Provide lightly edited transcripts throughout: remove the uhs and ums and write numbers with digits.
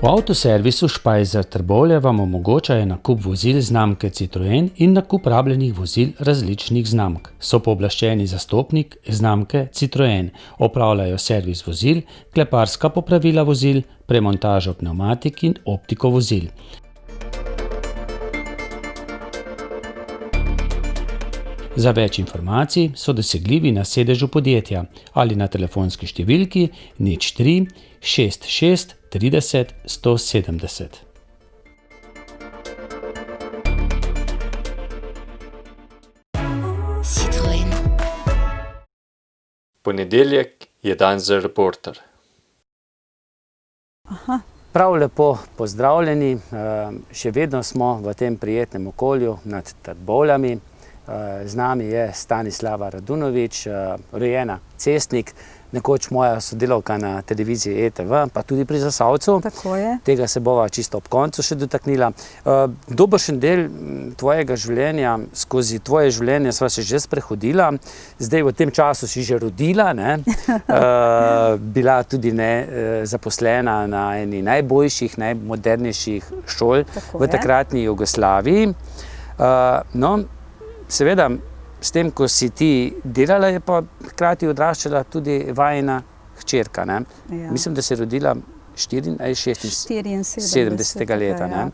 V avtoservisu Špajzer Trbovlje vam omogočajo nakup vozil znamke Citroen in nakup rabljenih vozil različnih znamk. So pooblaščeni zastopnik znamke Citroen. Opravljajo servis vozil, kleparska popravila vozil, premontažo pnevmatik in optiko vozil. Za več informacij so dosegljivi na sedežu podjetja ali na telefonski številki 03 66 30 170. Citroen. Ponedeljek je dan za Reporter. Prav lepo pozdravljeni. Še vedno smo v tem prijetnem okolju nad Trbovljami. Z nami je Stanislava Radunović, rojena Cestnik, nekoč moja sodelavka na televiziji ETV, pa tudi pri Zasavcu. Tako je. Tega se bova čisto ob koncu še dotaknila. Dobršen del tvojega življenja, skozi tvoje življenje sva se že sprehodila. Zdaj v tem času si že rodila, ne? Bila tudi zaposlena na eni najboljših, najmodernejših šol v takratni Jugoslaviji. No, seveda, s tem, ko si ti delala, je pa hkrati odraščala tudi vajina hčerka, ne? Ja. Mislim, da se je rodila 74. leta, ne?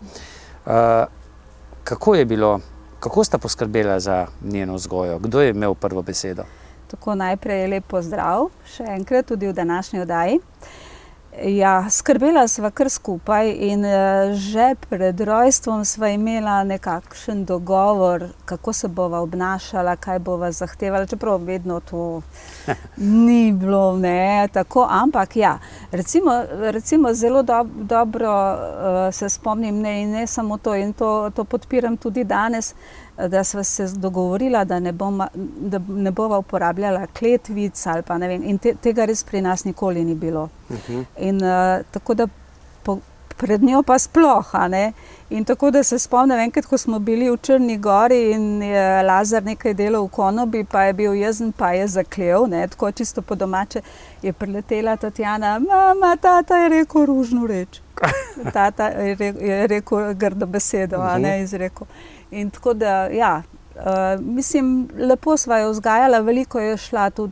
Kako je bilo, kako sta poskrbela za njeno vzgojo? Kdo je imel prvo besedo? Tako, najprej lep pozdrav, še enkrat tudi v današnji oddaji. Ja, skrbela sva kar skupaj in že pred rojstvom sva imela nekakšen dogovor, kako se bova obnašala, kaj bova zahtevala, čeprav vedno to ni bilo, ne, tako, ampak ja, recimo zelo dobro se spomnim, ne samo to, in to podpiram tudi danes, da sva se dogovorila, da ne bova uporabljala kletvic ali pa ne vem, in tega res pri nas nikoli ni bilo. In tako da pred njo pa sploh, ne. In tako da se spomnim enkrat, ko smo bili v Črni gori in je Lazar nekaj delal v konobi, pa je bil jezen, pa je zaklel, ne, tako čisto po domače, je priletela Tatjana, mama, tata je rekel ružno reč. Tata je rekel grdo besedo, a ne, izrekel. In tako da, ja, mislim, lepo sva jo vzgajala,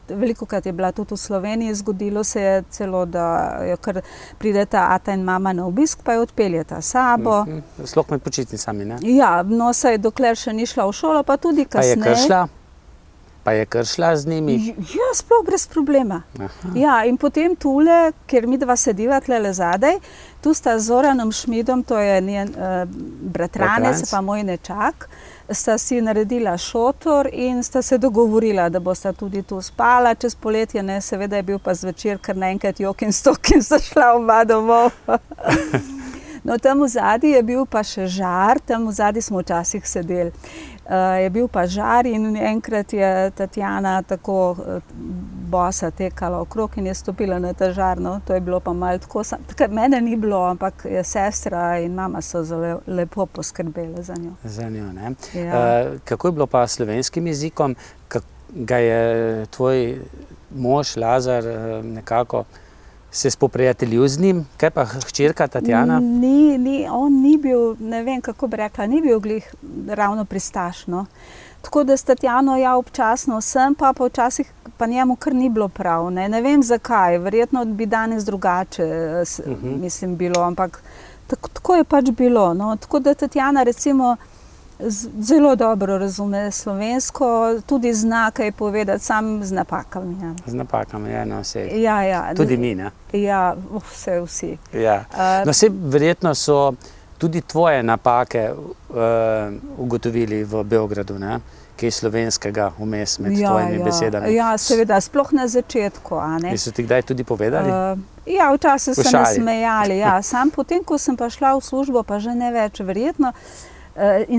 velikokrat je bila tudi v Sloveniji, zgodilo se je celo, da jo kar prideta ata in mama na obisk, pa jo odpeljeta sabo. Sploh med počitnicami, ne? Ja, no, saj dokler še ni šla v šolo, pa tudi kasneje. Pa je kar šla z njimi? Ja, sploh brez problema. Ja, in potem tule, ker midva sediva tlele zadaj, tu sta z Zoranom Šmidom, to je njen bratranec, pa moj nečak, sta si naredila šotor in sta se dogovorila, da bosta tudi tu spala čez poletje, ne, seveda je bil pa zvečer kar naenkrat jok in stok in sta šla oba domov. No, tam v zadnji je bil pa še žar, tam v zadnji smo včasih sedeli. Je bil pa žar in enkrat je Tatjana tako bosa tekala okrog in je stopila na ta žar, no, to je bilo pa malo tako, mene ni bilo, ampak sestra in mama so zelo lepo poskrbele za njo. Za njo, ne? Ja. Kako je bilo pa s slovenskim jezikom? Ga je tvoj mož Lazar nekako se spoprijateljil z njim? Kaj pa hčerka Tatjana? On ni bil, ne vem, kako bi rekla, ni bil glih ravno pristaš, no. Tako da s Tatjano ja občasno sem, pa včasih pa njemu kar ni bilo prav, ne. Ne vem zakaj, verjetno bi danes drugače, mislim, bilo, ampak tako je pač bilo, no. Tako da Tatjana recimo zelo dobro razume slovensko, tudi zna kaj povedati, sam z napakami. Ja. Z napakami, ja, no, vse. Ja. Tudi mi, ne? Ja, vsi. Ja. No, vse verjetno so tudi tvoje napake ugotovili v Beogradu, ne? Kaj slovenskega vmes med tvojimi besedami. Ja, seveda, sploh na začetku, a ne. In so ti kdaj tudi povedali? Ja, včasih so nas smejali, ja. Sam potem, ko sem pa šla v službo, pa že ne več, verjetno. In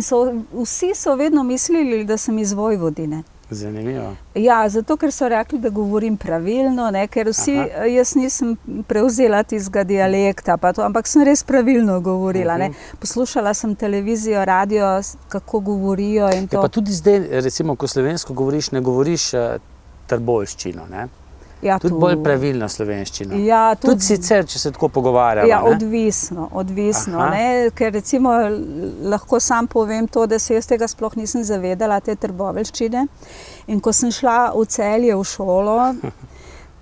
vsi so vedno mislili, da sem iz Vojvodine. Zanimivo. Ja, zato ker so rekli, da govorim pravilno, ne, ker jaz nisem prevzela tistega dialekta, pa to, ampak sem res pravilno govorila, ne. Poslušala sem televizijo, radio, kako govorijo in to. Ja, pa tudi zdaj, recimo, ko slovensko govoriš, ne govoriš trboljščino, ne? Ja, Tudi bolj pravilna slovenščina. Ja, tudi sicer, če se tako pogovarjamo. Ja, odvisno. Ne? Ker recimo lahko sam povem to, da se jaz tega sploh nisem zavedala, te trboveljščine. In ko sem šla v Celje v šolo,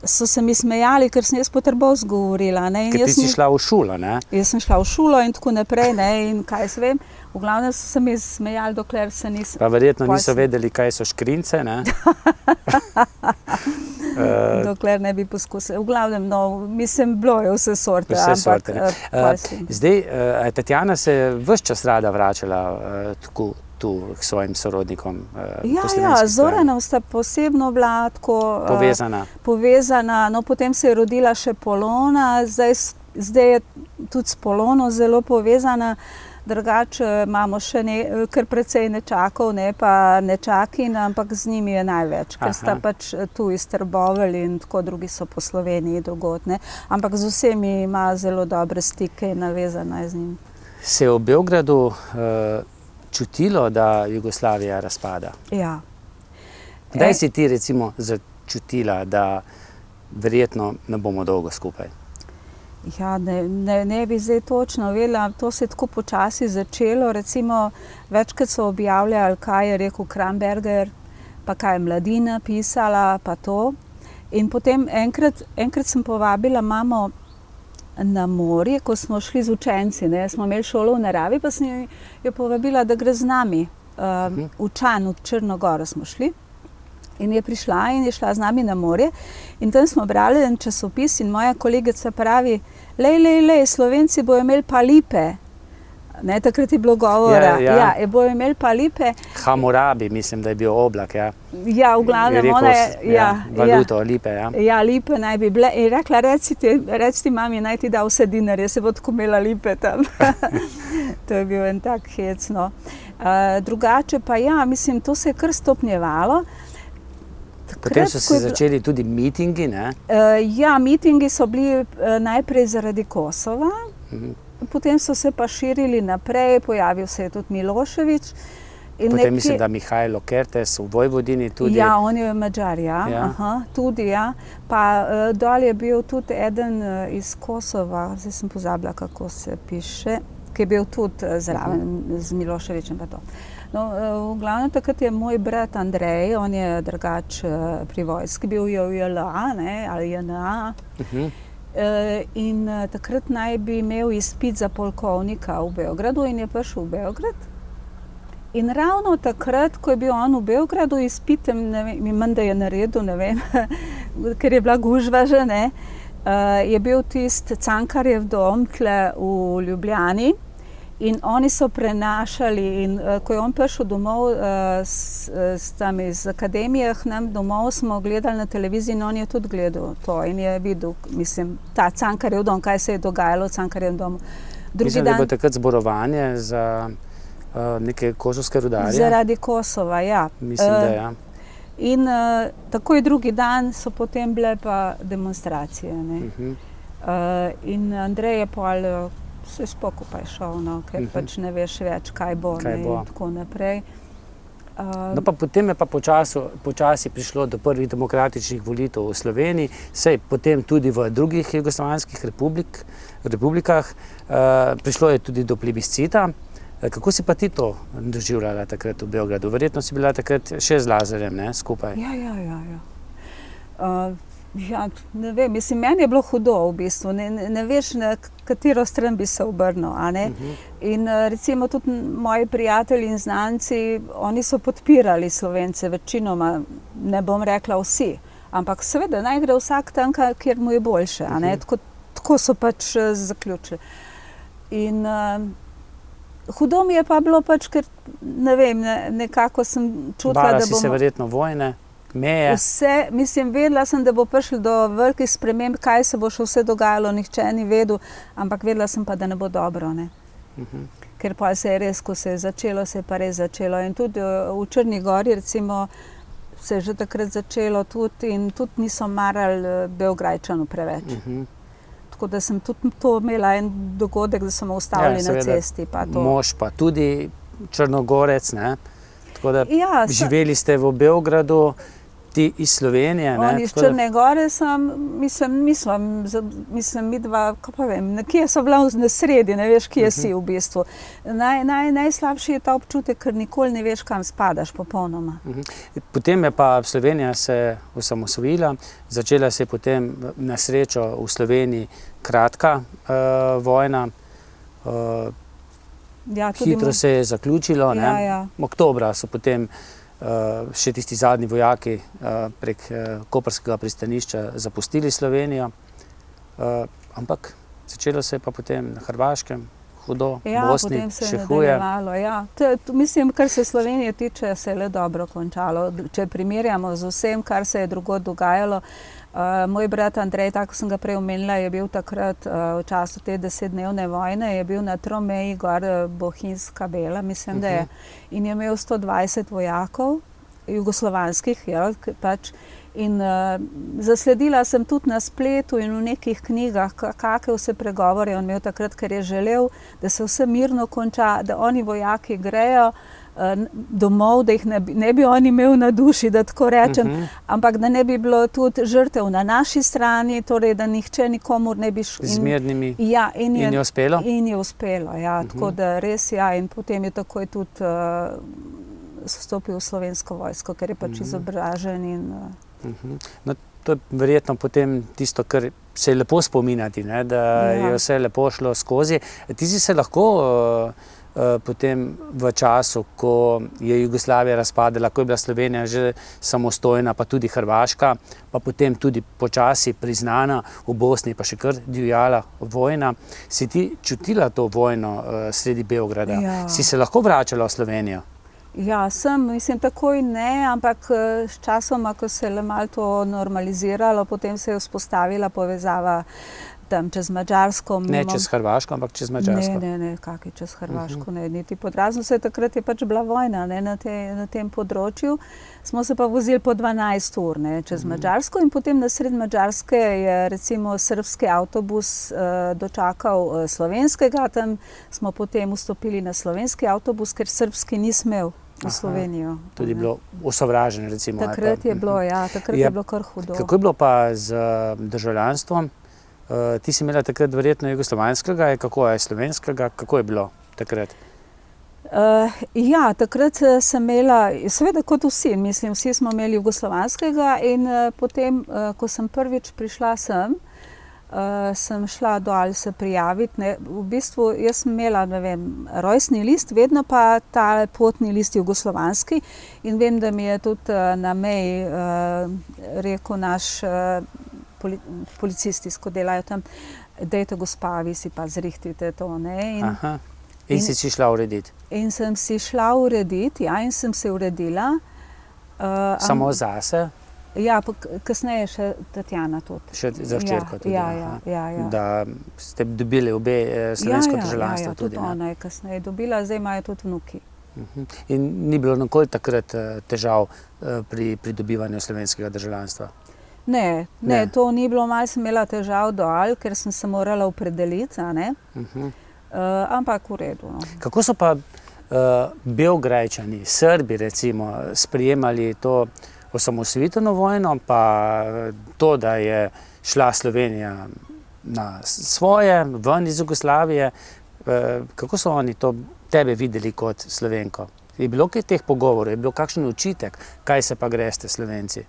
so se mi smejali, ker sem jaz po trbovsko govorila. Ne? Ker ti si šla v šolo, ne? Jaz sem šla v šolo in tako naprej, ne? In kaj se vem. V glavnem so se mi smejali, dokler se nisem... Pa verjetno niso vedeli, kaj so škrince, ne? Dokler ne bi poskusili. V glavnem, no, mislim, bilo je vse sorte. Zdaj, Tatjana se je ves čas rada vračala tako tu k svojim sorodnikom. Ja, Zorana sta posebno bila tako povezana. No, potem se je rodila še Polona, zdaj je tudi s Polono zelo povezana. Drugače imamo še kar precej nečakov, ne pa nečakin, ampak z njimi je največ, ker sta pač tu iz Trbovelj in tako drugi so po Sloveniji drugod, ne. Ampak z vsemi ima zelo dobre stike in navezana je z njim. Se je v Beogradu čutilo, da Jugoslavija razpada? Ja. Kdaj si ti recimo začutila, da verjetno ne bomo dolgo skupaj? Ja, ne bi zdaj točno vedela, to se je tako počasi začelo, recimo večkrat so objavljali, kaj je rekel Kramberger, pa kaj je Mladina pisala, pa to. In potem enkrat sem povabila mamo na morje, ko smo šli z učenci, ne, smo imeli šolo v naravi, pa sem jo povabila, da gre z nami v Čan, v Črno Goro smo šli. In je prišla in je šla z nami na morje in tam smo brali en časopis in moja kolegica pravi, lej, Slovenci bojo imeli pa lipe. Ne, takrat je bilo govora. Ja, bojo imeli pa lipe. Hammurabi, mislim, da je bil oblak, ja. Ja, v glavnem, ona je... Valuto, lipe, ja. Ja, lipe naj bi bile. In rekla, reci mami, naj ti da vse dinarje, se bo tako imela lipe tam. To je bil en tak hec, no. Drugače pa ja, mislim, to se je kar stopnjevalo. Potem so se začeli tudi mitingi, ne? Ja, mitingi so bili najprej zaradi Kosova, potem so se pa širili naprej, pojavil se je tudi Milošević. Potem mislim, da Mihajlo Kertes v Vojvodini tudi. Ja, on je Mađar, ja. Tudi, ja. Pa dol je bil tudi eden iz Kosova, zdaj sem pozabila, kako se piše, ki je bil tudi zraven z Miloševićem pa to. No, v glavnem takrat je moj brat Andrej, on je drugač pri vojski, bil je v JLA, ne, ali JNA. In takrat naj bi imel izpit za polkovnika v Beogradu in je prišel v Beograd. In ravno takrat, ko je bil on v Beogradu izpitem, ne vem, menda je naredil, ne vem, ker je bila gužva že, ne, je bil tisti Cankarjev dom tle v Ljubljani. In oni so prenašali in ko je on prišel domov tam iz akademije k nam domov, smo gledali na televiziji in on je tudi gledal to in je videl, mislim, ta Cankarjev dom, kaj se je dogajalo v Cankarjevem domu. Mislim, da je bilo takrat zborovanje za neke kosovske rudarje. Zaradi Kosova, ja. Mislim, da ja. In takoj drugi dan so potem bile pa demonstracije, ne. In Andrej je pol se spokupaj šel, no, ker pač ne veš več, kaj bo, ne, in tako naprej. No pa potem je pa počasi prišlo do prvih demokratičnih volitev v Sloveniji, sej potem tudi v drugih jugoslovanskih republikah, prišlo je tudi do plebiscita. Kako si pa ti to doživljala takrat v Beogradu? Verjetno si bila takrat še z Lazarjem, ne, skupaj? Ja, ne vem, mislim, meni je bilo hudo v bistvu, ne veš, na katero stran bi se obrnil, a ne. In recimo tudi moji prijatelji in znanci, oni so podpirali Slovence, večinoma, ne bom rekla vsi, ampak seveda naj gre vsak tam, kjer mu je boljše, a ne, tako so pač zaključili. In hudo mi je pa bilo pač, ker ne vem, nekako sem čutila, da bomo... Bala si se verjetno vojne? Meje. Vse, mislim, vedela sem, da bo prišlo do velikih sprememb, kaj se bo še vse dogajalo, nihče ni vedel, ampak vedela sem pa, da ne bo dobro, ne. Ker pa se je res, ko se je začelo, se je pa res začelo. In tudi v Črni Gori, recimo, se je že takrat začelo tudi in tudi niso marali Beograjčanov preveč. Tako da sem tudi to imela en dogodek, da so me ustavili na cesti. Pa to. Mož pa tudi Črnogorec, ne? Tako da živeli ste v Beogradu, ti iz Slovenije. On iz Črne Gore mislim, midva, ko pa vem, nekje so bila na sredi, ne veš, kje si v bistvu. Najslabši je ta občutek, ker nikoli ne veš, kam spadaš popolnoma. Potem je pa Slovenija se osamosvojila, začela se je potem na srečo v Sloveniji kratka vojna, hitro se je zaključilo, oktobra so potem še tisti zadnji vojaki prek koprskega pristanišča zapustili Slovenijo, ampak začelo se je pa potem na Hrvaškem hudo, v Bosni še huje. Mislim, kar se Slovenije tiče, se je le dobro končalo. Če primerjamo z vsem, kar se je drugod dogajalo, moj brat Andrej, tako sem ga prej omenila, je bil takrat v času te 10-dnevne vojne, je bil na tromeji gor Bohinjska Bela, mislim, da je, in je imel 120 vojakov, jugoslovanskih, pač, in zasledila sem tudi na spletu in v nekih knjigah, kakšne vse pregovore on imel takrat, ker je želel, da se vse mirno konča, da oni vojaki grejo domov, da jih ne bi oni imel na duši, da tako rečem, ampak da ne bi bilo tudi žrtev na naši strani, torej da nihče nikomur ne bi z mirnimi. In je uspelo? In je uspelo, tako da res, in potem je takoj tudi vstopil v Slovensko vojsko, ker je pač izobražen in No, to je verjetno potem tisto, kar se je lepo spominjati, da je vse lepo šlo skozi. Ti si se lahko potem v času, ko je Jugoslavija razpadala, ko je bila Slovenija že samostojna, pa tudi Hrvaška, pa potem tudi počasi priznana, v Bosni pa še kar divjala vojna, si ti čutila to vojno sredi Beograda? Si se lahko vračala v Slovenijo? Ja, mislim, takoj ne, ampak s časoma, ko se je malo to normaliziralo, potem se je vzpostavila povezava tam čez Madžarsko. Ne čez Hrvaško, ampak čez Madžarsko. Ne, kaki čez Hrvaško, ne, niti pod razno se takrat je pač bila vojna, na tem področju. Smo se pa vozili po 12 ur, čez Madžarsko in potem na sred Madžarske je recimo srbski avtobus dočakal slovenskega, tam smo potem vstopili na slovenski avtobus, ker srbski ni smel v Slovenijo. Tudi bilo osovraženo, recimo. Takrat je bilo, takrat je bilo kar hudo. Kako je bilo pa z državljanstvom? Ti si imela takrat verjetno jugoslovanskega, kako je slovenskega, kako je bilo takrat? Takrat sem imela, seveda kot vsi, mislim, vsi smo imeli jugoslovanskega in potem, ko sem prvič prišla sem šla dol se prijaviti. V bistvu jaz sem imela, ne vem, rojstni list, vedno pa ta potni list jugoslovanski in vem, da mi je tudi na meji rekel naš policisti, ko delajo tam, dajte gospa, vi si pa zrihtite to, In si šla urediti? In sem si šla urediti, in sem se uredila. Samo zase? Ja, kasneje še Tatjana tudi. Še za hčerko tudi? Ja. Da ste dobili obe slovensko državljanstvo tudi? Ja, tudi ona je kasneje dobila, zdaj imajo tudi vnuki. In ni bilo nikoli takrat težav pri pridobivanju slovenskega državljanstva? Ne, to ni bilo, malo sem imela težav dol, ker sem se morala opredeliti, ampak v redu. Kako so pa Beograjčani, Srbi recimo, sprejemali to osamosvojitveno vojno, pa to, da je šla Slovenija na svoje, ven iz Jugoslavije? Kako so oni to tebe videli kot Slovenko? Je bilo kaj teh pogovorov, je bilo kakšen učitek, kaj se pa greste Slovenci?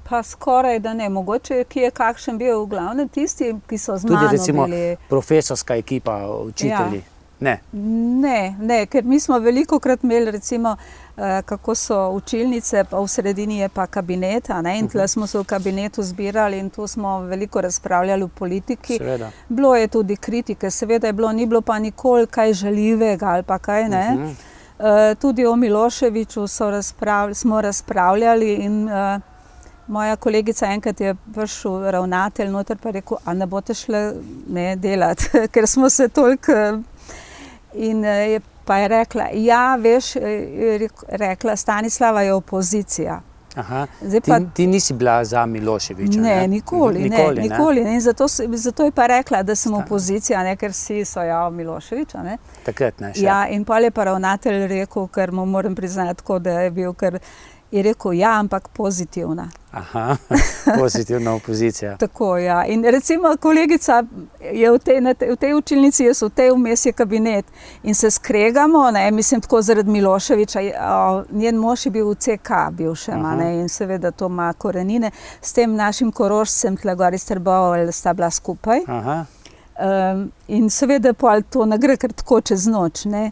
Pa skoraj da ne, mogoče ki je kakšen bil v glavnem tisti, ki so z mano bili. Tudi recimo profesorska ekipa, učitelji? Ne, ker mi smo velikokrat imeli recimo, kako so učilnice, pa v sredini je pa kabinet, in tle smo se v kabinetu zbirali in tu smo veliko razpravljali o politiki. Seveda. Bilo je tudi kritike, seveda je bilo, ni bilo pa nikoli kaj žaljivega ali pa kaj, ne. Tudi o Miloševiću smo razpravljali in moja kolegica enkrat je prišel ravnatelj noter pa rekel, a ne boste šle delati, ker smo se toliko. In pa je rekla, veš, rekla, Stanislava je opozicija. Ti nisi bila za Miloševića? Ne, nikoli. In zato je pa rekla, da sem opozicija, ker vsi so Miloševića. Takrat ne še. Ja, in potem je pa ravnatelj rekel, ker mu moram priznati tako, da je bil, ker Je rekel, ja, ampak pozitivna. Aha, pozitivna opozicija. Tako, ja. In recimo kolegica je v tej učilnici, jaz v tej vmes je kabinet in se skregamo, ne, mislim tako zaradi Miloševiča, njen mož je bil v CK bivšem, ne, in seveda to ima korenine. S tem našim Korošcem, tle gor iz Trbovelj, sta bila skupaj. Aha. In seveda pol to ne gre kar tako čez noč, ne.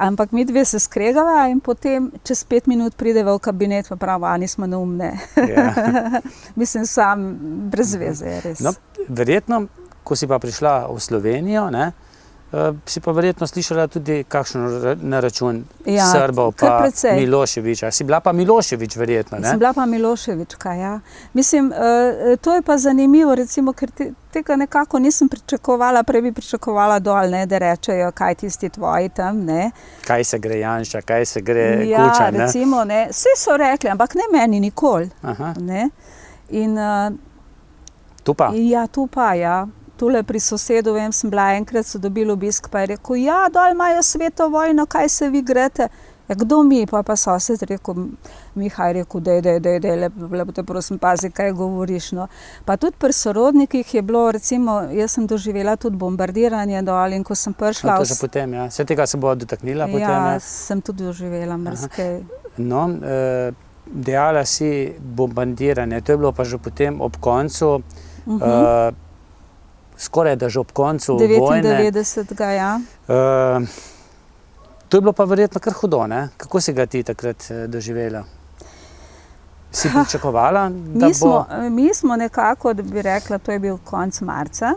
Ampak mi dve se skregava in potem čez 5 minut prideva v kabinet pa prav, nismo neumne. Ja. Mislim, sam brez veze, res. No, verjetno, ko si pa prišla v Slovenijo, ne, si pa verjetno slišala tudi kakšno na račun Srbov pa Miloševiča. Si bila pa Miloševič verjetno, ne? Sem bila pa Miloševička, ja. Mislim, to je pa zanimivo, recimo, ker tega nekako nisem pričakovala, prej bi pričakovala dol, ne, da rečejo, kaj tisti tvoji tam, ne. Kaj se gre Janša, kaj se gre Kučan, ne? Ja, recimo, ne, vsi so rekli, ampak ne meni nikoli, ne. In tu pa? Ja, tu pa, ja. Tule pri sosedu, vem, sem bila enkrat, so dobili obisk, pa je rekel, ja, dol imajo sveto vojno, kaj se vi grete? Ja, kdo mi? Pa sosed rekel, Miha je rekel, dej, lepo te prosim, pazi, kaj govoriš, no. Pa tudi pri sorodnikih je bilo, recimo, jaz sem doživela tudi bombardiranje dol in ko sem prišla... To že potem, ja. Vse tega se bo dotaknila potem, ja? Ja, sem tudi doživela marsikaj. No, dejala si bombardiranje, to je bilo pa že potem ob koncu, skoraj da že ob koncu vojne. 99. ja. To je bilo pa verjetno kar hudo, ne? Kako si ga ti takrat doživela? Si pričakovala, da bo... Mi smo nekako, da bi rekla, to je bil konec marca.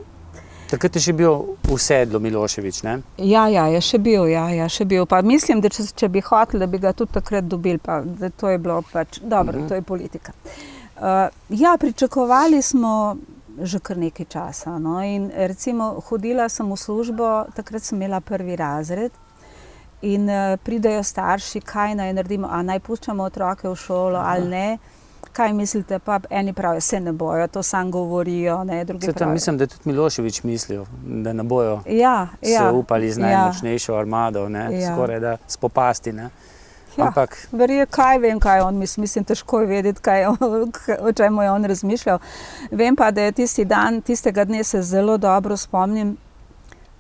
Takrat je še bil v sedlu Miloševič, ne? Ja, je še bil, še bil. Pa mislim, da če bi hoteli, da bi ga tudi takrat dobili, pa da to je bilo pač, dobro, to je politika. Ja, pričakovali smo že kar nekaj časa, no, in recimo hodila sem v službo, takrat sem imela 1. razred in pridejo starši, kaj naj naredimo, a naj puščamo otroke v šolo ali ne, kaj mislite, pa eni pravijo, se ne bojo, to sam govorijo, ne, drugi pravijo. Mislim, da je tudi Miloševič mislil, da ne bojo se upali z najmočnejšo armado, ne, skoraj da spopasti, ne. Ampak... kaj vem, kaj on mislim, težko je vedeti, o čemu je on razmišljal. Vem pa, da je tistega dne se zelo dobro spomnim,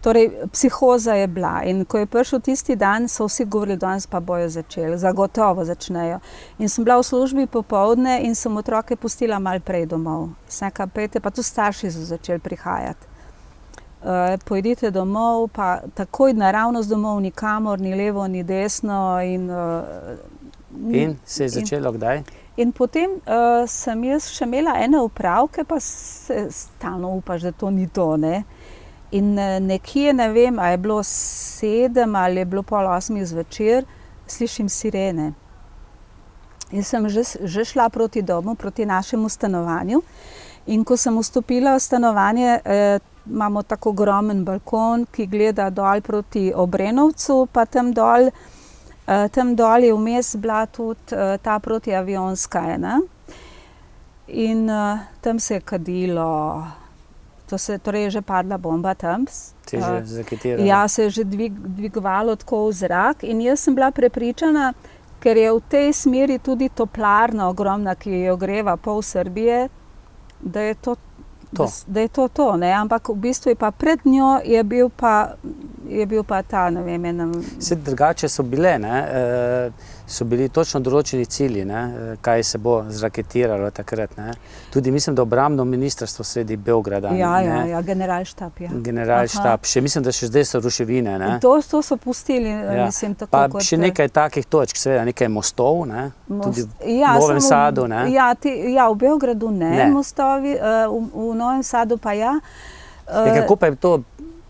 torej psihoza je bila in ko je prišel tisti dan, so vsi govorili, danes pa bojo začeli, zagotovo začnejo. In sem bila v službi popoldne in sem otroke pustila malo prej domov. Sem rekla, pejte, pa tu starši so začeli prihajati. Pojdite domov, pa takoj naravnost domov, nikamor, ni levo, ni desno. In se je začelo kdaj? In potem sem jaz še imela ene opravke, pa se stalno upaš, da to ni to, ne. In nekje, ne vem, a je bilo 7 ali je bilo 7:30 zvečer, slišim sirene. In sem že šla proti domu, proti našemu stanovanju. In ko sem vstopila v stanovanje, imamo tako ogromen balkon, ki gleda dol proti Obrenovcu, pa tam dol je vmes bila tudi ta protiavionska ena. In tam se je kadilo, torej je že padla bomba tam. Se je že zaketirala? Ja, se je že dvigovalo tako v zrak in jaz sem bila prepričana, ker je v tej smeri tudi toplarna ogromna, ki jo greva pol Srbije, da je to, ne, ampak v bistvu je pa pred njo je bil pa ta, ne vem, Vse drugače so bile, ne, so bili točno določeni cilji, ne, kaj se bo zraketiralo takrat, ne. Tudi mislim, da obrambno ministrstvo sredi Beograda. Ja, generalštab, ja. Generalštab, še mislim, da še zdaj so ruševine, ne. To so pustili, mislim, tako pa kot... Pa še nekaj takih točk, seveda, nekaj mostov, ne, tudi v Novem Sadu, ne. Ja, v Beogradu ne mostovi, v Novem Sadu pa ja. Kako pa je to,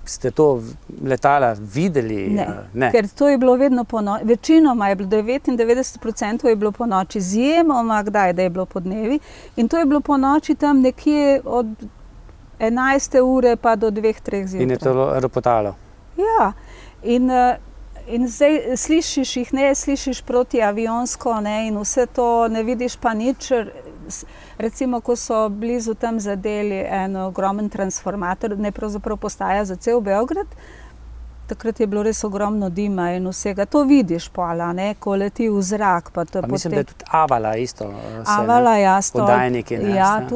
ste to letala videli? Ne, ker to je bilo vedno po noči, večinoma je bilo 99% je bilo po noči, izjemoma kdaj, da je bilo po dnevi in to je bilo po noči tam nekje od 11. ure pa do 2-3 zjutraj. In je to ropotalo? Ja, in zdaj slišiš jih, ne slišiš protiavionsko, ne, in vse to, ne vidiš pa nič. Recimo, ko so blizu tam zadeli en ogromen transformator, ne pravzaprav postaja za cel Beograd, takrat je bilo res ogromno dima in vsega. To vidiš pola, ne, ko leti v zrak. Pa mislim, da je tudi Avala isto. Avala, ja, podajniki. Ja,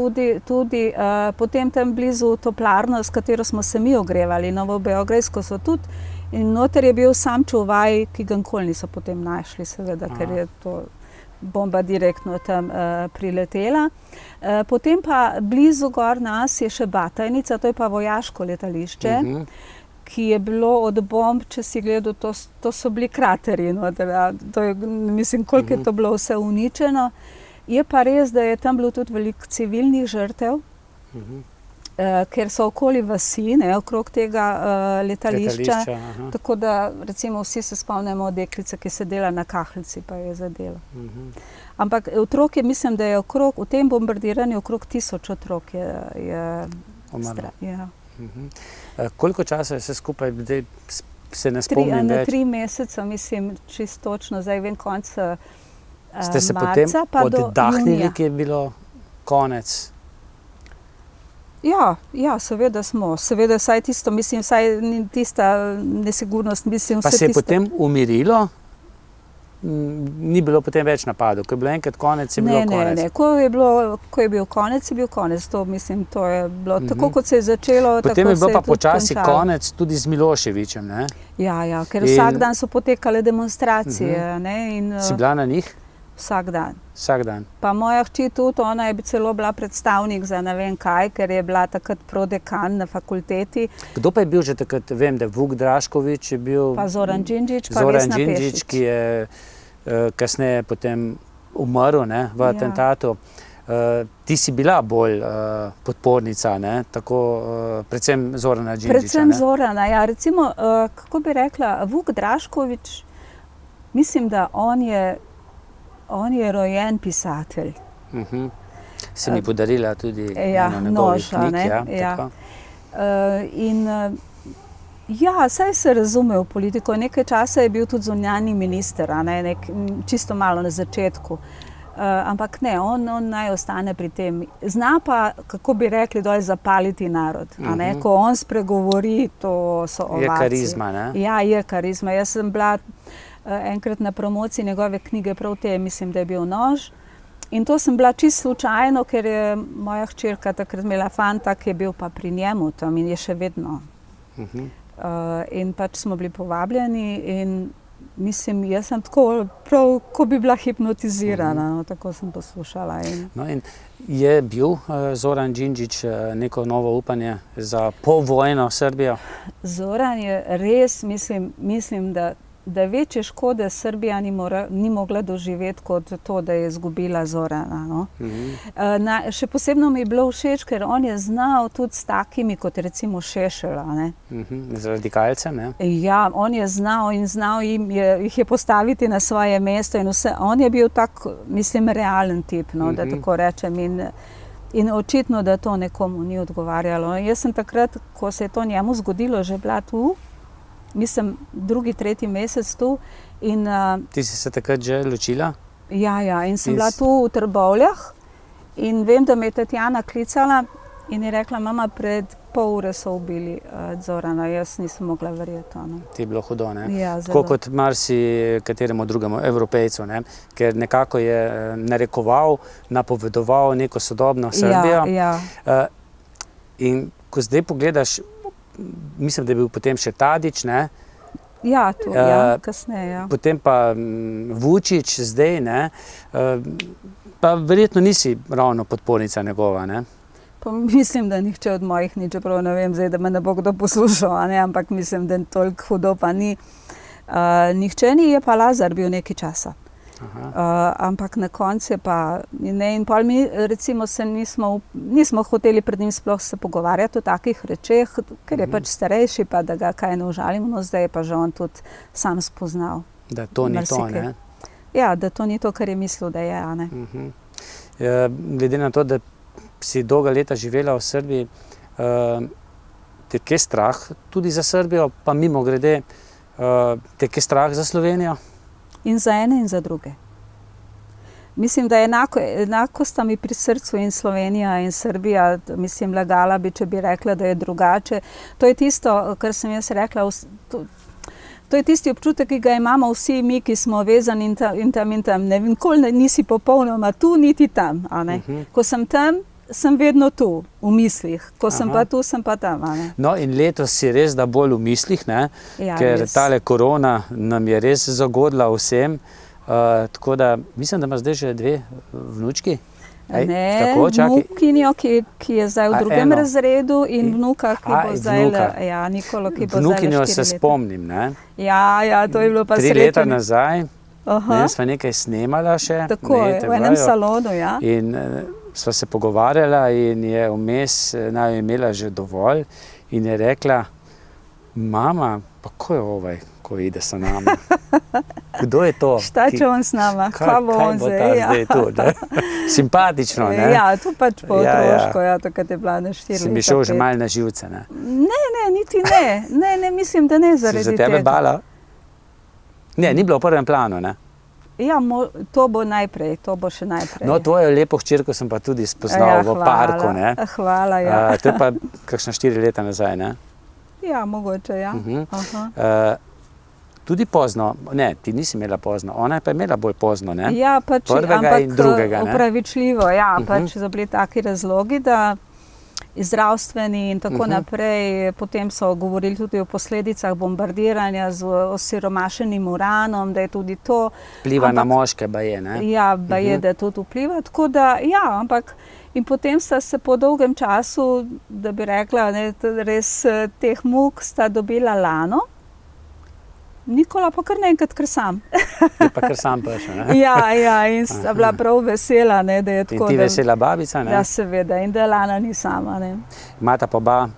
tudi potem tam blizu toplarno, s katero smo se mi ogrevali, Novobeograjsko so tudi. In noter je bil sam čuvaj, ki ga nikoli niso potem našli, seveda, ker je to bomba direktno tam priletela. Potem pa blizu gor nas je še Batajnica, to je pa vojaško letališče, ki je bilo od bomb, če si gledal, to so bili krateri. No, mislim, koliko je to bilo vse uničeno. Je pa res, da je tam bilo tudi veliko civilnih žrtev, ker so okoli vasi, ne, okrog tega letališča. Tako da recimo vsi se spomnimo deklice, ki je sedela na kahlici, pa je zadela. Ampak otrok je, mislim, da je v tem bombardiranju okrog 1000 otrok je umrlo. Ja. Koliko časa je vse skupaj, se ne spomnim več? 3 meseca, mislim, čisto točno, zdaj vem konec marca. Ste se potem oddahnili, ki je bilo konec? Ja, seveda smo. Seveda vsaj tisto, mislim, vsaj tista nesigurnost, mislim, pa se je potem umirilo? Ni bilo potem več napadov, ko je bilo enkrat konec, je bilo konec? Ne, ko je bil konec, je bil konec. To, mislim, to je bilo tako, kot se je začelo, tako se je tudi končalo. Potem je bilo pa počasi konec tudi z Miloševićem, ne? Ja, ker vsak dan so potekale demonstracije, ne? Si bila na njih? Vsak dan. Vsak dan. Pa moja hči tudi, ona je celo bila predstavnik za ne vem kaj, ker je bila takrat prodekan na fakulteti. Kdo pa je bil že takrat? Vem, da Vuk Drašković je bil... Pa Zoran Đinđić, pa Vesna Pešić. Ki je kasneje potem umrl, ne, v atentatu. Ti si bila bolj podpornica, ne, tako predvsem Zorana Đinđića, ne? Predvsem Zorana, ja. Recimo, kako bi rekla, Vuk Drašković, mislim, da on je rojen pisatelj. Si mi podarila tudi njegovih knjig. Saj se razume v politiko. Nekaj časa je bil tudi zunanji minister, čisto malo na začetku. Ampak ne, on naj ostane pri tem. Zna pa, kako bi rekli, dol zapaliti narod. Ko on spregovori, to so ovacije. Je karizma, ne? Ja, je karizma. Jaz sem bila enkrat na promociji njegove knjige, prav te, mislim, da je bil Nož. In to sem bila čisto slučajno, ker je moja hčerka takrat imela fanta, ki je bil pa pri njemu tam in je še vedno. In pač smo bili povabljeni in mislim, jaz sem tako prav, ko bi bila hipnotizirana, tako sem poslušala. No in je bil Zoran Đinđić neko novo upanje za povojno Srbijo? Zoran je res, mislim, da večje škode Srbija ni mogla doživeti kot to, da je izgubila Zorana. No? Še posebno mi je bilo všeč, ker on je znal tudi s takimi, kot recimo Šešelj. Z radikalcem, ne? Ja, on je znal jih je postaviti na svoje mesto in vse. On je bil tak, mislim, realen tip, no, da tako rečem. In očitno, da to nekomu ni odgovarjalo. Jaz sem takrat, ko se je to njemu zgodilo, že bila tu, mislim, 2., 3. mesec tu. Ti si se takrat že ločila? Ja, in sem bila tu v Trbovljah in vem, da me je Tatjana klicala in je rekla, mama, pred pol ure so ubili Zorana. Jaz nisem mogla verjeti. Ti je bilo hudo, ne? Ja, tako kot kateremu drugemu Evropejcu, ne? Ker nekako je narekoval, napovedoval neko sodobno Srbijo. Ja. In ko zdaj pogledaš, mislim, da je bil potem še Tadić, ne? Ja, kasneje. Potem pa Vučić zdaj, ne? Pa verjetno nisi ravno podpornica njegova, ne? Pa mislim, da nihče od mojih ni, čeprav ne vem zdaj, da me ne bo kdo poslušal, ampak mislim, da toliko hudo pa ni. Nihče ni, je pa Lazar bil nekaj časa. Ampak na koncu je pa, ne, in pol mi recimo se nismo hoteli pred njim sploh se pogovarjati o takih rečeh, ker je pač starejši, pa da ga kaj ne užalimo, no zdaj je pa že on tudi sam spoznal. Da to ni to, ne? Ja, da to ni to, kar je mislil, da je, a ne. Glede na to, da si dolga leta živela v Srbiji, te je strah tudi za Srbijo, pa mimo grede, te je strah za Slovenijo? In za ene in za druge. mislim, da enako sta mi pri srcu in Slovenija in Srbija. Mislim, lagala bi, če bi rekla, da je drugače. To je tisto, kar sem jaz rekla, to je tisti občutek, ki ga imamo vsi mi, ki smo vezani in tam. Ne vem, nikoli nisi popolnoma tu, niti tam. A ne? Ko sem tam, sem vedno tu, v mislih. Ko sem pa tu, sem pa tam. A ne? No, in letos si res da bolj v mislih, ne? Ja, Ker res. tale korona nam je res zagodla vsem. Tako da mislim, da ima zdaj že 2 vnučki. Ne, tako, čakaj. vnukinjo, ki je zdaj v drugem eno. razredu in vnuka, ki bo zdaj... vnuka. Ja, Nikolo, ki bo Vnukinjo zdaj se spomnim, ne? Ja, to je bilo pa 3 leta nazaj, Aha, sva nekaj snemala še. tako je, v enem salonu, ja. In sva se pogovarjala in je vmes naj imela že dovolj in je rekla, mama, pa ko je ovaj, ko ide sa nama? Kdo je to? Šta će on s nama? Kaj bo on zdaj tu? Ne? Simpatično, ne? Ja, to pač po otroško, ja, to kad je bila na 4 leta. Si mi šel že malo na živce, ne? Ne, niti ne. Ne, mislim, da ne zaradi Si tega. za tebe bala? Ne, ni bilo v prvem planu, ne? Ja, to bo najprej, to bo še najprej. No, tvojo lepo hčerko sem pa tudi spoznal v parku, ne? Hvala, ja. To je pa kakšna 4 leta nazaj, ne? Ja, mogoče, ja. Tudi pozno, ne, ti nisi imela pozno, ona je pa imela bolj pozno, ne? Ja, pač, Prvega in drugega, ne? Upravičljivo, ja, pač so bili taki razlogi, da zdravstveni in tako naprej. Potem so govorili tudi o posledicah bombardiranja z osiromašenim uranom, da je tudi to... Vpliva na moške, baje, ne? Ja, baje, da to vpliva, tako da, ja, ampak in potem sta se po dolgem času, da bi rekla, ne, res teh muk sta dobila lano. Nikola pa kar naenkrat kar sam. Je pa kar sam prišel, ne? Ja, in sta bila prav vesela, ne, da je tako. In ti vesela babica, ne? Ja, seveda, in da Lana ni sama, ne. Imata pa oba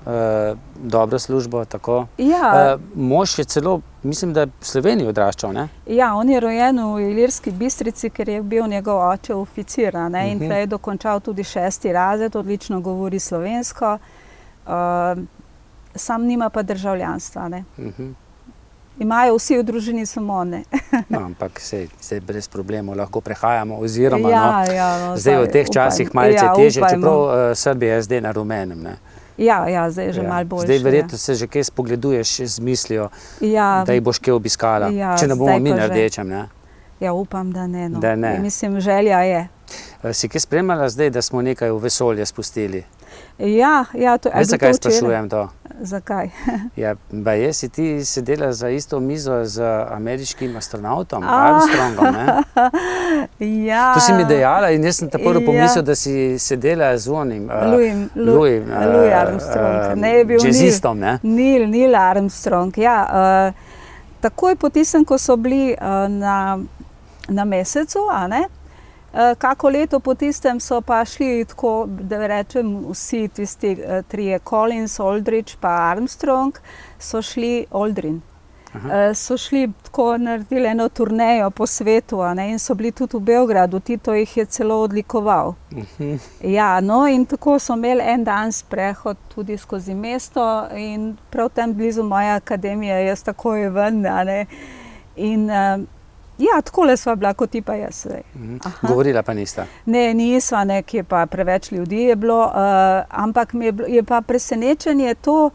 dobro službo, tako? Ja. Mož je celo, mislim, da v Sloveniji odraščal, ne? Ja, on je rojen v Ilirski Bistrici, ker je bil njegov oče oficir, ne, in tle je dokončal tudi 6. razred, odlično govori slovensko, sam nima pa državljanstva, ne. Imajo vsi v družini, samo ne. No, ampak se brez problemov lahko prehajamo oziroma zdaj v teh časih malce težje, čeprav Srbija je zdaj na rumenem, ne? Ja, zdaj je že malo boljše. Zdaj verjetno se že kaj spogleduješ z mislijo, da jih boš kaj obiskala, če ne bomo mi na rdečem, ne? Ja, upam, da ne, no. Da ne. Mislim, želja je. Si kaj spremljala zdaj, da smo nekaj v vesolje spustili? Ja, to je. Veš, zakaj sprašujem to? Zakaj? Ja, baje, si ti sedela za isto mizo z ameriškim astronautom, Armstrongom, ne? Ja. To si mi dejala in jaz sem ta prvo pomislil, da si sedela z onim Louis Armstrong. Ne, je bil jazzistom, ne? Neil Armstrong, ja. Takoj po tistem, ko so bili na Mesecu, a ne? Kako leto po tistem so pa šli tako, da rečem, vsi tisti 3, Collins, Aldridge pa Armstrong, so šli Aldrin. So šli tako, naredili eno turnejo po svetu, a ne, in so bili tudi v Beogradu, Tito jih je celo odlikoval. Ja, no, in tako so imeli en dan sprehod tudi skozi mesto in prav tam blizu moje akademije, jaz takoj ven, a ne, in ja, takole sva bila, kot ti pa jaz. Govorila pa nista? Ne, nisva, nekje pa preveč ljudi je bilo, ampak je pa presenečenje to,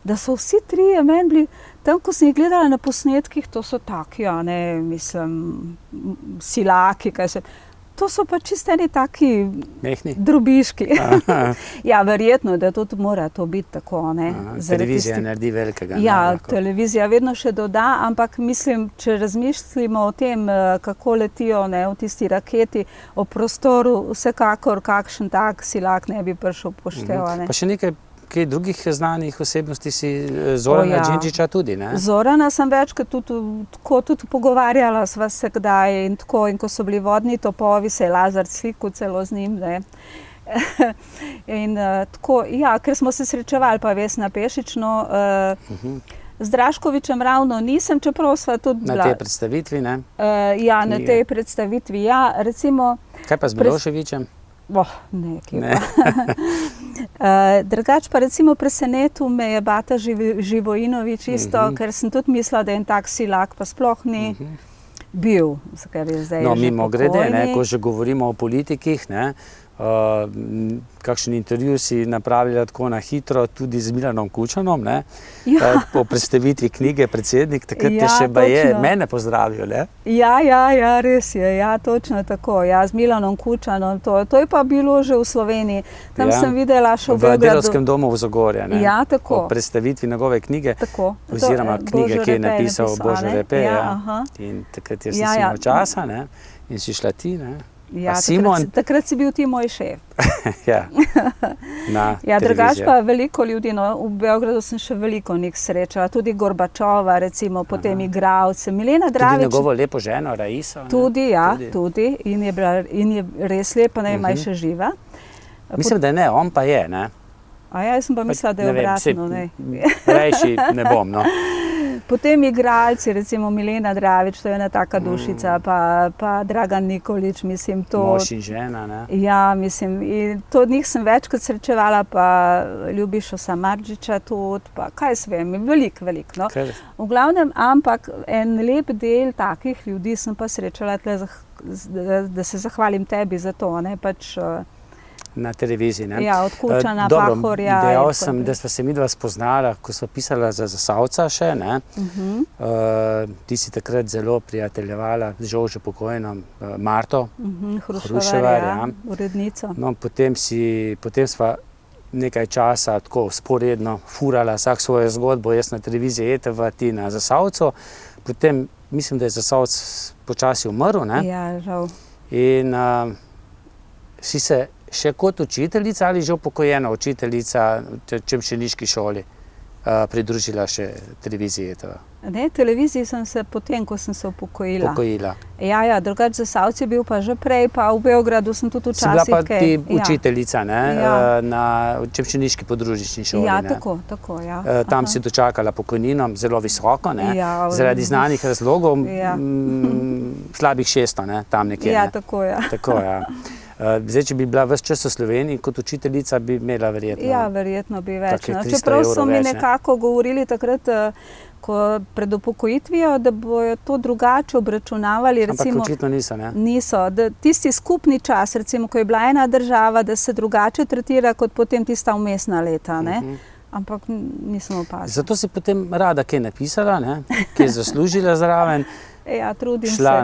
da so vsi 3 meni bili, tam, ko sem jih gledala na posnetkih, to so taki, ne, mislim, silaki, kaj se... To so pa čisto eni taki drobiški. Ja, verjetno, da to mora to biti tako, ne. Televizija naredi velikega. Ja, televizija vedno še doda, ampak mislim, če razmišljamo o tem, kako letijo, ne, v tisti raketi, o prostoru, vsekakor kakšen tak silak ne bi prišel pošteva, ne. Pa še nekaj drugih znanih osebnosti si Zorana Đinđića tudi, ne? Zorana sem večkrat tudi pogovarjala sva se kdaj in tako, in ko so bili vodni topovi, se je Lazar slikal celo z njim, ne. In tako, ja, ker smo se srečevali pa Vesna Pešično, z Draškovićem ravno nisem, čeprav sva tudi bila. Na tej predstavitvi, ne? Ja, na tej predstavitvi, ja, recimo... Kaj pa z Miloševićem? Ne, kje pa. Drugač pa recimo presenetil me je Bata Živojinović isto, ker sem tudi mislila, da je en tak silak, pa sploh ni. bil, ker je zdaj že mimogrede, pokojni. ko že govorimo o politikih, kakšen intervju si napravila tako na hitro, tudi z Milanom Kučanom, po predstavitvi knjige Predsednik, takrat je še mene pozdravil, ne? Ja, res je, točno tako, z Milanom Kučanom, to je pa bilo že v Sloveniji, tam sem videla še v Beogradu. V Delavskem domu v Zagorju, ne? Ja, tako. Po predstavitvi njegove knjige, oziroma knjige, ki je napisal Božo Repe, in takrat jaz sem imel časa, ne? In si šla ti, ne? Ja, takrat si bil ti moj šef. Drugače pa veliko ljudi, v Beogradu sem še veliko njih srečala, tudi Gorbačova, recimo, potem igralce, Milena Dravič. Tudi njegovo lepo ženo, Raiso. Tudi, in je res lepa, ne vem, še živa. Mislim, da ne, on pa je, ne? Jaz sem pa mislila, da je obratno, ne. Rejši ne bom, no. Potem igralci, recimo Milena Dravič, to je ena taka dušica, pa Dragan Nikolić, mislim, to... Mož in žena, ne? Ja, mislim, in to njih sem večkrat srečevala, pa Ljubišo Samardžića tudi, pa kaj se vem, veliko, no. V glavnem, ampak en lep del takih ljudi sem pa srečala, da se zahvalim tebi za to, ne, pač... Na televiziji, ne? Ja, od Kučana, Pahorja. Dejal sem, da sva se midva spoznala, ko sva pisala za Zasavca še, ne? Ti si takrat zelo prijateljevala, žal že pokojno, Marto Hruševar, urednico. No, potem sva nekaj časa tako sporedno furala vsak svojo zgodbo, jaz na televiziji ETV, ti na Zasavcu. Potem, mislim, da je Zasavc počasi umrl, ne? Ja, žal. In si se še kot učiteljica ali že upokojena učiteljica v Čemšeniški šoli pridružila še televiziji ETV? Ne, televiziji sem se potem, ko sem se upokojila. Ja, drugače Zasavc je bil pa že prej, pa v Beogradu sem tudi včasih kaj. Si bila pa ti učiteljica, ne? Na Čemšeniški podružnični šoli, ne? Ja, tako, ja. Tam si dočakala pokojnino, zelo visoko, ne? Zaradi znanih razlogov, slabih 600, ne? Tam nekje, ne? Ja, tako, ja. Tako, ja. Zdaj, če bi bila ves čas v Sloveniji kot učiteljica, bi imela verjetno... Ja, verjetno bi več. Čeprav so mi nekako govorili takrat, pred upokojitvijo, da bojo to drugače obračunavali. Ampak očitno niso, ne? Niso. Tisti skupni čas, recimo, ko je bila ena država, da se drugače tretira kot potem tista vmesna leta, ne? Ampak nisem opazila. Zato si potem rada kaj napisala, ne? Kaj je zaslužila zraven. Ja, trudim se. Šla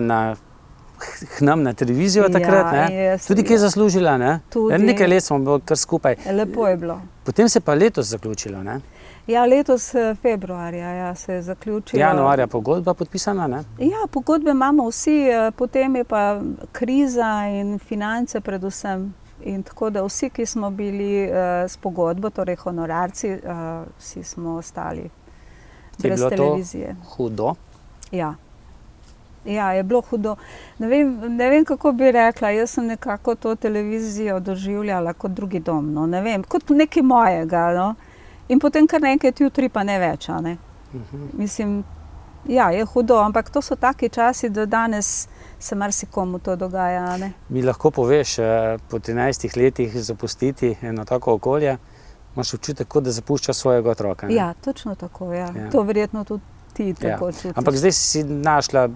k nam na televizijo takrat, ne? Tudi kaj zaslužila, ne? Nekaj let smo bili kar skupaj. Lepo je bilo. Potem se pa letos zaključilo, ne? Ja, letos februarja se je zaključilo. Januarja pogodba podpisana, ne? Ja, pogodbe imamo vsi, potem je pa kriza in finance predvsem. In tako da vsi, ki smo bili s pogodbo, torej honorarci, vsi smo ostali brez televizije. Je bilo to hudo? Ja. Ja, je bilo hudo. Ne vem, kako bi rekla, jaz sem nekako to televizijo doživljala kot drugi dom, no, ne vem, kot nekaj mojega, no. In potem kar naenkrat jutri pa ne več, ne. Mislim, ja, je hudo, ampak to so taki časi, da danes se marsikomu to dogaja, ne. Mi lahko poveš, po 13 letih zapustiti eno tako okolje, imaš občutek, kot da zapušča svojega otroka, ne? Ja, točno tako, ja. To verjetno tudi ti tako čutiš. Ampak zdaj si našla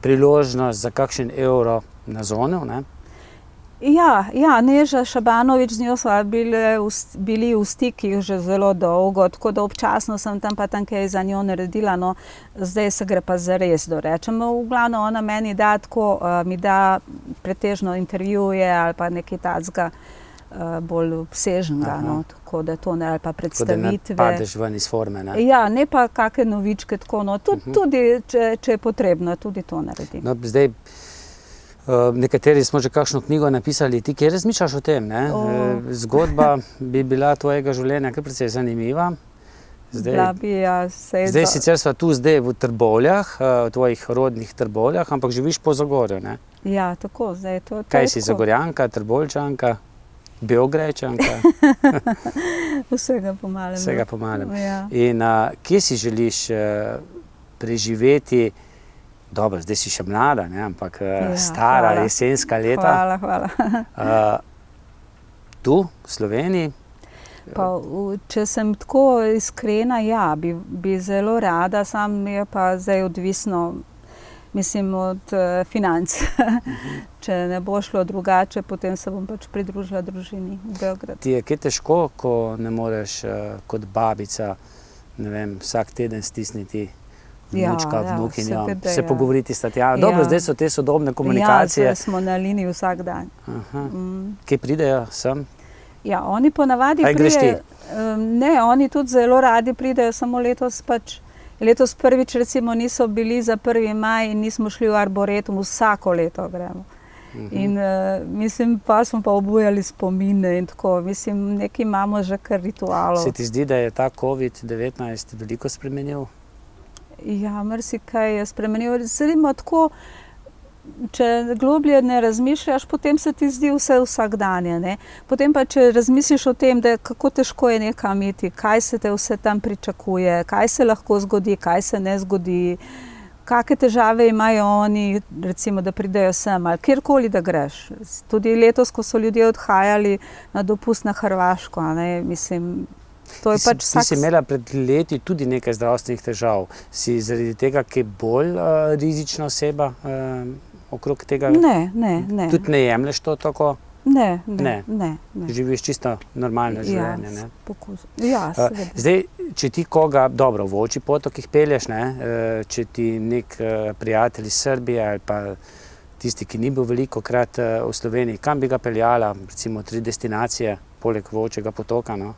priložnost za kakšen evro na zonu, ne? Ja, Neža Šabanović, z njo sva bili v stikih že zelo dolgo, tako da občasno sem tam pa tam kaj za njo naredila, no zdaj se gre pa zares, da rečem. V glavno ona meni da tako, mi da pretežno intervjuje ali pa nekaj takega bolj obsežnega, no, tako da to ne, ali pa predstavitve. Tako da ne padeš ven iz forme, ne? Ja, ne pa kakšne novičke, tako, no, tudi, če je potrebno, tudi to naredim. No, zdaj, nekateri smo že kakšno knjigo napisali, ti kaj razmišljaš o tem, ne? Zgodba bi bila tvojega življenja kar precej zanimiva. Zdaj sicer sva tu zdaj v Trbovljah, v tvojih rodnih Trbovljah, ampak živiš po Zagorju, ne? Ja, tako, zdaj to je tako. Kaj si, Zagorjanka, Trbovljčanka? Beograjčanka? Vsega po malem. Vsega po malem. Ja. In kje si želiš preživeti, dobro, zdaj si še mlada, ne? Ampak stara, jesenska leta. Hvala. Tu, v Sloveniji? Pa, če sem tako iskrena, ja, bi zelo rada, sam je pa zdaj odvisno. Mislim, od financ. Če ne bo šlo drugače, potem se bom pač pridružila družini v Beograd. Ti je kaj težko, ko ne moreš kot babica, ne vem, vsak teden stisniti vnučka, vnukinjo, se pogovoriti s Tatjano. Dobro, zdaj so te sodobne komunikacije. Ja, smo na liniji vsak dan. Kje pridejo sem? Ja, oni ponavadi pridejo. Ne, oni tudi zelo radi pridejo, samo letos prvič recimo niso bili za 1. maj in nismo šli v Arboretum, vsako leto gremo. In mislim, pa smo pa obujali spomine in tako, mislim, nekaj imamo že kar ritualov. Se ti zdi, da je ta COVID-19 veliko spremenil? Ja, marsikaj je spremenil. Recimo tako, če globlje ne razmišljaš, potem se ti zdi vse vsakdanje, ne. Potem pa, če razmisliš o tem, da kako težko je nekam iti, kaj se te vse tam pričakuje, kaj se lahko zgodi, kaj se ne zgodi, kakšne težave imajo oni, recimo, da pridejo sem ali kjerkoli, da greš. Tudi letos, ko so ljudje odhajali na dopust na Hrvaško, ne, mislim, to je pač vsak... Ti si imela pred leti tudi nekaj zdravstvenih težav. Si zaradi tega kaj bolj rizična oseba okrog tega? Ne. Tudi ne jemlješ to tako? Ne. Živiš čisto normalno življenje, ne? Ja, seveda. Zdaj, če ti koga, dobro, v Ovčji potokih pelješ, ne? Če ti nek prijatelj iz Srbije ali pa tisti, ki ni bil velikokrat v Sloveniji, kam bi ga peljala, recimo 3 destinacije, poleg Ovčjega potoka, no?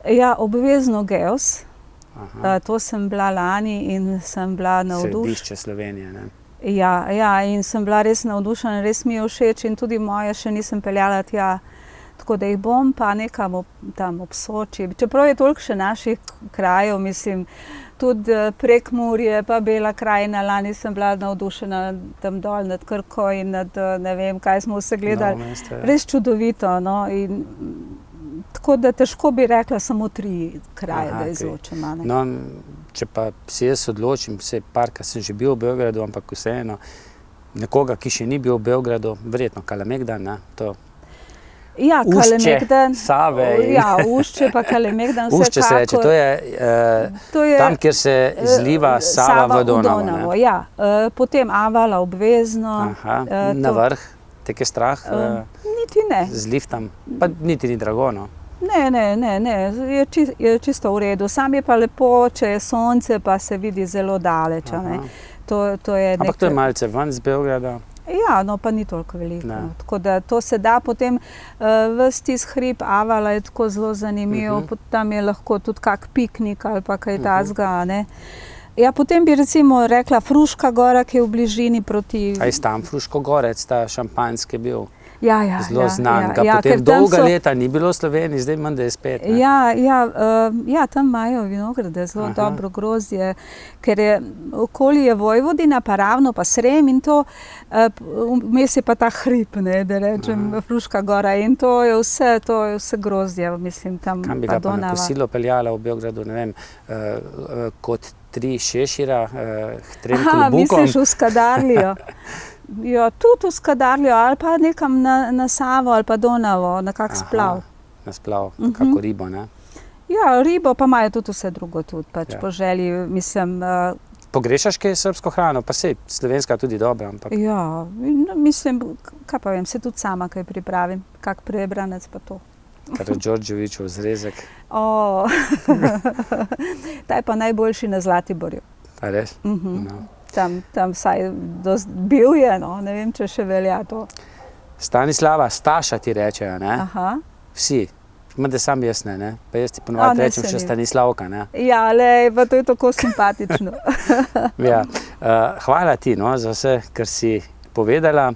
Ja, obvezno Geos. To sem bila lani in sem bila navdušena. Središče Slovenije, ne? Ja, in sem bila res navdušena, res mi je všeč in tudi moje še nisem peljala tja. Tako da jih bom pa nekam tam ob Soči. Čeprav je toliko še naših krajev, mislim, tudi Prekmurje, pa Bela krajina, lani sem bila navdušena tam dol nad Krko in nad ne vem, kaj smo vse gledali. Res čudovito, no, in tako da težko bi rekla samo 3 kraje, da izločim. No, če pa si jaz odločim, parkrat sem že bil v Beogradu, ampak vseeno, nekoga, ki še ni bil v Beogradu, verjetno Kalemegdan, ne, to... Ja, Kalemegdan. Ušče, Save. Ja, Ušče pa Kalemegdan vsekako. Ušče se reče, to je tam, kjer se zliva Sava v Donavo. Ja, potem Avala obvezno. Na vrh, tek je strah? Niti ne. Z liftom, pa niti ni drago, no? Ne, je čisto v redu. Sam je pa lepo, če je sonce, pa se vidi zelo daleč. Ampak to je malce ven z Beograda? Ja, no pa ni toliko veliko. Tako da to se da potem ves tisti hrib Avala je tako zelo zanimiv, tam je lahko tudi kak piknik ali pa kaj tazga, ne. Ja, potem bi recimo rekla Fruška gora, ki je v bližini proti... A je tam Fruško gorec, ta šampanjski bil? Ja. Zelo znan, ga potem dolga leta ni bilo v Sloveniji, zdaj menda je spet. Ja, tam imajo vinograde, zelo dobro grozdje, ker je okoli je Vojvodina, pa Ravno, pa Srem in to, vmes je pa ta hrib, ne, da rečem, Fruška gora in to je vse grozdje, mislim, tam pa Donava. Kam bi ga pa na kosilo peljala v Beogradu, ne vem, kot 3 šešira, 3 klobukom? Misliš v Skadarlijo? Ja, tudi v Skadarlijo ali pa nekam na Savo ali pa Donavo, na kak splav. Na splav, kako ribo, ne? Ja, ribo pa imajo tudi vse drugo tudi, pač po želji, mislim... Pogrešaš kaj srbsko hrano? Pa sej, slovenska tudi dobra, ampak... Ja, mislim, kaj pa vem, se tudi sama kaj pripravim, kak prebranec pa to. Karadžordževićev zrezek. Ta je pa najboljši na Zlatiborju. A res? Tam vsaj bil je, no, ne vem, če še velja to. Stanislava, Staša ti rečejo, ne? Vsi. Mada sam jaz ne? Pa jaz ti ponovadi rečem še Stanislavka, ne? Ja, lej, pa to je tako simpatično. Ja, hvala ti, no, za vse, kar si povedala.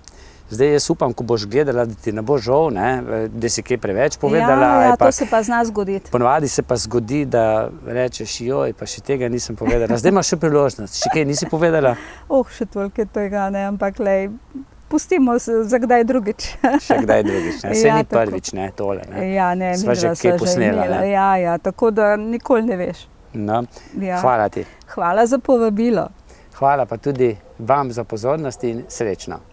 Zdaj jaz upam, ko boš gledala, da ti ne bo žal, ne, da si kaj preveč povedala. Ja, to se pa zna zgoditi. Ponovadi se pa zgodi, da rečeš, joj, pa še tega nisem povedala. Zdaj imaš še priložnost. Še kaj nisi povedala? Še toliko tega, ne, ampak lej, pustimo se za kdaj drugič. Še kdaj drugič, ne. Saj ni prvič, ne, tole, ne. Ja, ne, sva že kaj posnela, ne. Ja, tako da nikoli ne veš. No, hvala ti. Hvala za povabilo. Hvala pa tudi vam za pozornost in srečno.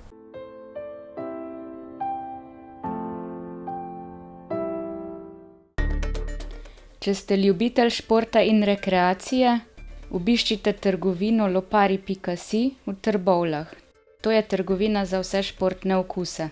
Če ste ljubitelj športa in rekreacije, Obiščite trgovino lopari.si v Trbovljah. To je trgovina za vse športne okuse.